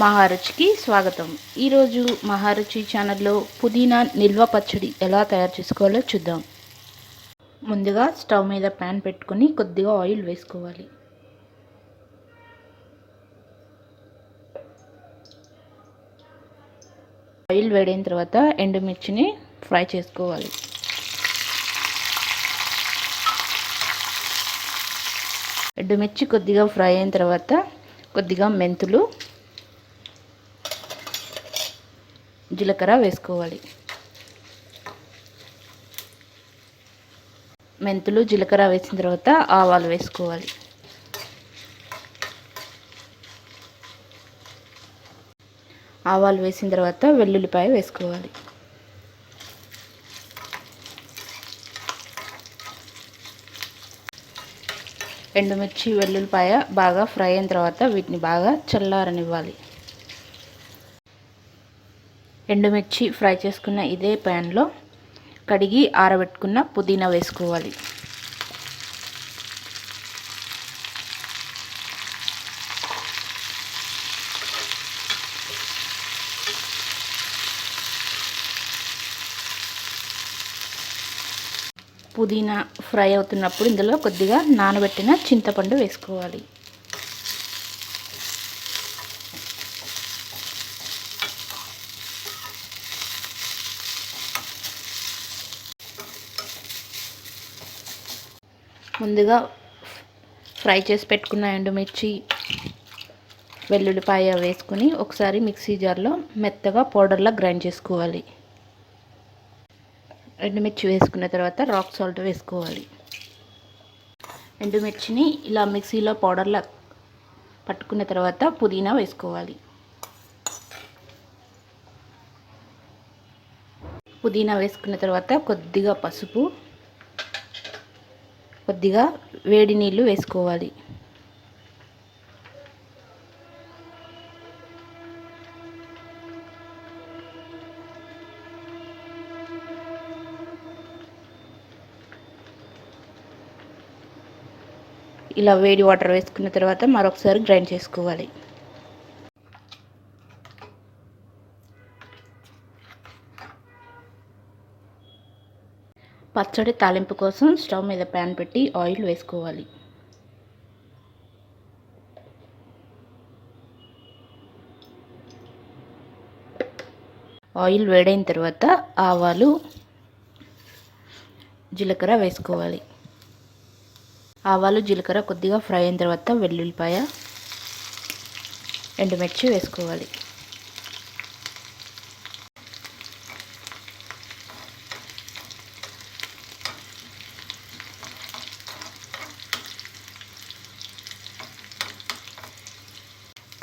మహారుచికి స్వాగతం. ఈరోజు మహారుచి ఛానల్లో పుదీనా నిల్వ పచ్చడి ఎలా తయారు చేసుకోవాలో చూద్దాం. ముందుగా స్టవ్ మీద ప్యాన్ పెట్టుకొని కొద్దిగా ఆయిల్ వేసుకోవాలి. ఆయిల్ వేడైన తర్వాత ఎండుమిర్చిని ఫ్రై చేసుకోవాలి. ఎండుమిర్చి కొద్దిగా ఫ్రై అయిన తర్వాత కొద్దిగా మెంతులు, జీలకర్ర వేసుకోవాలి. మెంతులు జీలకర్ర వేసిన తర్వాత ఆవాలు వేసుకోవాలి. ఆవాలు వేసిన తర్వాత వెల్లుల్లిపాయ వేసుకోవాలి. ఎండుమిర్చి వెల్లుల్లిపాయ బాగా ఫ్రై అయిన తర్వాత వీటిని బాగా చల్లారనివ్వాలి. ఎండుమిర్చి ఫ్రై చేసుకున్న ఇదే ప్యాన్లో కడిగి ఆరబెట్టుకున్న పుదీనా వేసుకోవాలి. పుదీనా ఫ్రై అవుతున్నప్పుడు ఇందులో కొద్దిగా నానబెట్టిన చింతపండు వేసుకోవాలి. ముందుగా ఫ్రై చేసి పెట్టుకున్న ఎండుమిర్చి వెల్లుల్లిపాయ వేసుకొని ఒకసారి మిక్సీ జార్లో మెత్తగా పౌడర్లా గ్రైండ్ చేసుకోవాలి. ఎండుమిర్చి వేసుకున్న తర్వాత రాక్ సాల్ట్ వేసుకోవాలి. ఎండుమిర్చిని ఇలా మిక్సీలో పౌడర్లా పట్టుకున్న తర్వాత పుదీనా వేసుకోవాలి. పుదీనా వేసుకున్న తర్వాత కొద్దిగా పసుపు, కొద్దిగా వేడి నీళ్ళు వేసుకోవాలి. ఇలా వేడి వాటర్ వేసుకున్న తర్వాత మరొకసారి గ్రైండ్ చేసుకోవాలి. పచ్చడి తాలింపు కోసం స్టవ్ మీద ప్యాన్ పెట్టి ఆయిల్ వేసుకోవాలి. ఆయిల్ వేడైన తర్వాత ఆవాలు, జీలకర్ర వేసుకోవాలి. ఆవాలు జీలకర్ర కొద్దిగా ఫ్రై అయిన తర్వాత వెల్లుల్లిపాయ, ఎండుమిర్చి వేసుకోవాలి.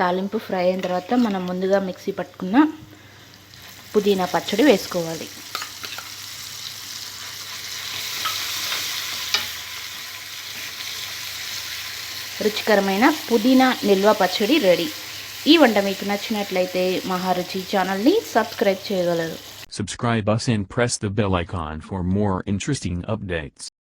తాలింపు ఫ్రై అయిన తర్వాత మనం ముందుగా మిక్సీ పట్టుకున్న పుదీనా పచ్చడి వేసుకోవాలి. రుచికరమైన పుదీనా నిల్వ పచ్చడి రెడీ. ఈ వంట మీకు నచ్చినట్లయితే మహారుచి ఛానల్ని సబ్స్క్రైబ్ చేయగలరు. Subscribe us and press the bell icon for more interesting updates.